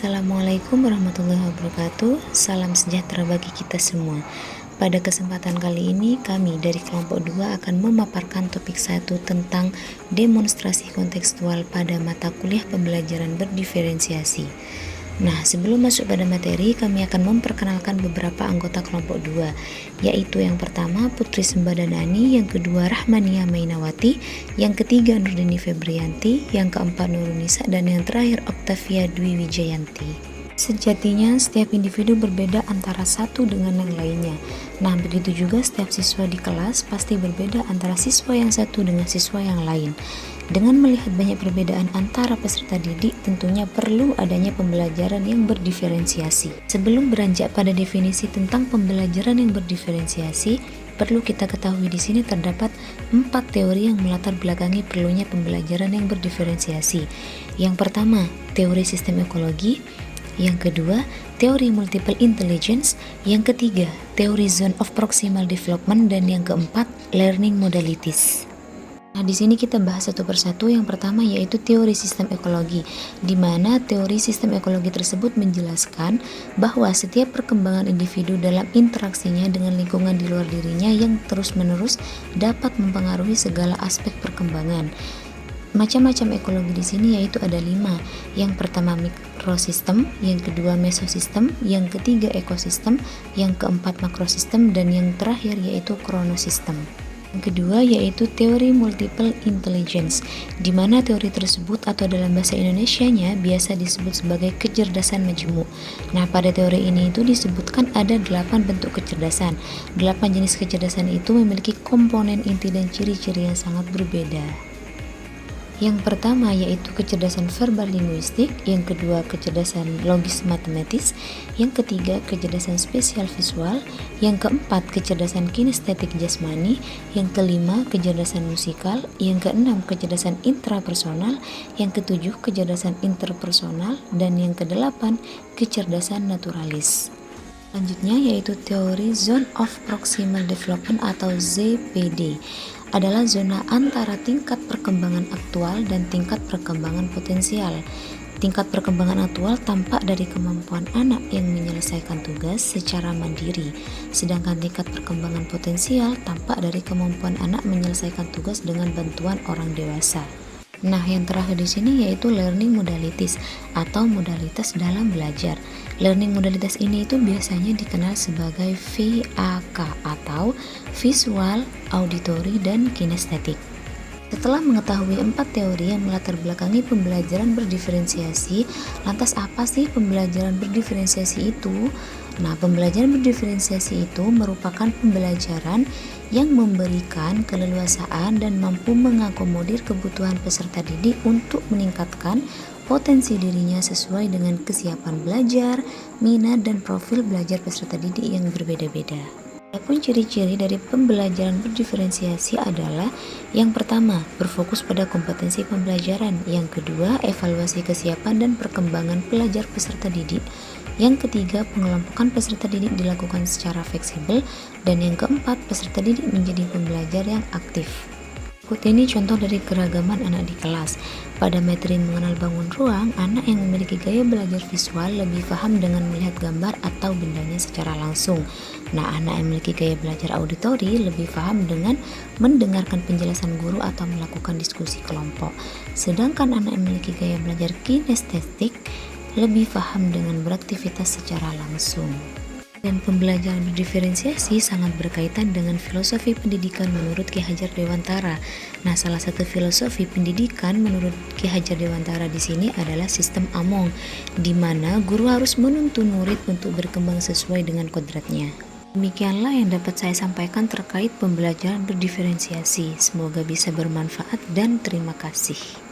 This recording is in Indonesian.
Assalamualaikum warahmatullahi wabarakatuh. Salam sejahtera bagi kita semua. Pada kesempatan kali ini kami dari kelompok 2 akan memaparkan topik 1 tentang demonstrasi kontekstual pada mata kuliah pembelajaran berdiferensiasi. Nah, sebelum masuk pada materi, kami akan memperkenalkan beberapa anggota kelompok 2, yaitu yang pertama Putri Sembadanani, yang kedua Rahmania Mainawati, yang ketiga Nurdini Febrianti, yang keempat Nurunisa, dan yang terakhir Octavia Dwi Wijayanti. Sejatinya setiap individu berbeda antara satu dengan yang lainnya. Nah, begitu juga setiap siswa di kelas pasti berbeda antara siswa yang satu dengan siswa yang lain. Dengan melihat banyak perbedaan antara peserta didik, tentunya perlu adanya pembelajaran yang berdiferensiasi. Sebelum beranjak pada definisi tentang pembelajaran yang berdiferensiasi, perlu kita ketahui di sini terdapat 4 teori yang melatar belakangi perlunya pembelajaran yang berdiferensiasi. Yang pertama, teori sistem ekologi. Yang kedua, teori multiple intelligence. Yang ketiga, teori zone of proximal development. Dan yang keempat, learning modalities. Nah, di sini kita bahas satu persatu. Yang pertama yaitu teori sistem ekologi, di mana teori sistem ekologi tersebut menjelaskan bahwa setiap perkembangan individu dalam interaksinya dengan lingkungan di luar dirinya yang terus-menerus dapat mempengaruhi segala aspek perkembangan. Macam-macam ekologi di sini yaitu ada 5. Yang pertama mikrosistem, yang kedua mesosistem, yang ketiga ekosistem, yang keempat makrosistem, dan yang terakhir yaitu kronosistem. Yang kedua yaitu teori multiple intelligence, di mana teori tersebut atau dalam bahasa Indonesianya biasa disebut sebagai kecerdasan majemuk. Nah, pada teori ini itu disebutkan ada 8 bentuk kecerdasan. 8 jenis kecerdasan itu memiliki komponen inti dan ciri-ciri yang sangat berbeda. Yang pertama yaitu kecerdasan verbal linguistik, yang kedua kecerdasan logis matematis, yang ketiga kecerdasan spesial visual, yang keempat kecerdasan kinestetik jasmani, yang kelima kecerdasan musikal, yang keenam kecerdasan intrapersonal, yang ketujuh kecerdasan interpersonal, dan yang kedelapan kecerdasan naturalis. Selanjutnya yaitu teori Zone of Proximal Development atau ZPD, adalah zona antara tingkat perkembangan aktual dan tingkat perkembangan potensial. Tingkat perkembangan aktual tampak dari kemampuan anak yang menyelesaikan tugas secara mandiri, sedangkan tingkat perkembangan potensial tampak dari kemampuan anak menyelesaikan tugas dengan bantuan orang dewasa. Nah, yang terakhir di sini yaitu learning modalities atau modalitas dalam belajar. Learning modalitas ini itu biasanya dikenal sebagai VAK atau visual, auditory, dan kinestetik. Setelah mengetahui 4 teori yang melatar belakangi pembelajaran berdiferensiasi, lantas apa sih pembelajaran berdiferensiasi itu? Nah, pembelajaran berdiferensiasi itu merupakan pembelajaran yang memberikan keleluasaan dan mampu mengakomodir kebutuhan peserta didik untuk meningkatkan potensi dirinya sesuai dengan kesiapan belajar, minat, dan profil belajar peserta didik yang berbeda-beda. Adapun ciri-ciri dari pembelajaran berdiferensiasi adalah yang pertama, berfokus pada kompetensi pembelajaran, yang kedua, evaluasi kesiapan dan perkembangan pelajar peserta didik, yang ketiga, pengelompokan peserta didik dilakukan secara fleksibel, dan yang keempat, peserta didik menjadi pembelajar yang aktif. Berikut ini contoh dari keragaman anak di kelas. Pada materi mengenal bangun ruang, anak yang memiliki gaya belajar visual lebih paham dengan melihat gambar atau bendanya secara langsung. Nah, anak yang memiliki gaya belajar auditori lebih paham dengan mendengarkan penjelasan guru atau melakukan diskusi kelompok. Sedangkan anak yang memiliki gaya belajar kinestetik lebih paham dengan beraktivitas secara langsung. Dan pembelajaran berdiferensiasi sangat berkaitan dengan filosofi pendidikan menurut Ki Hajar Dewantara. Nah, salah satu filosofi pendidikan menurut Ki Hajar Dewantara di sini adalah sistem Among, di mana guru harus menuntun murid untuk berkembang sesuai dengan kodratnya. Demikianlah yang dapat saya sampaikan terkait pembelajaran berdiferensiasi. Semoga bisa bermanfaat dan terima kasih.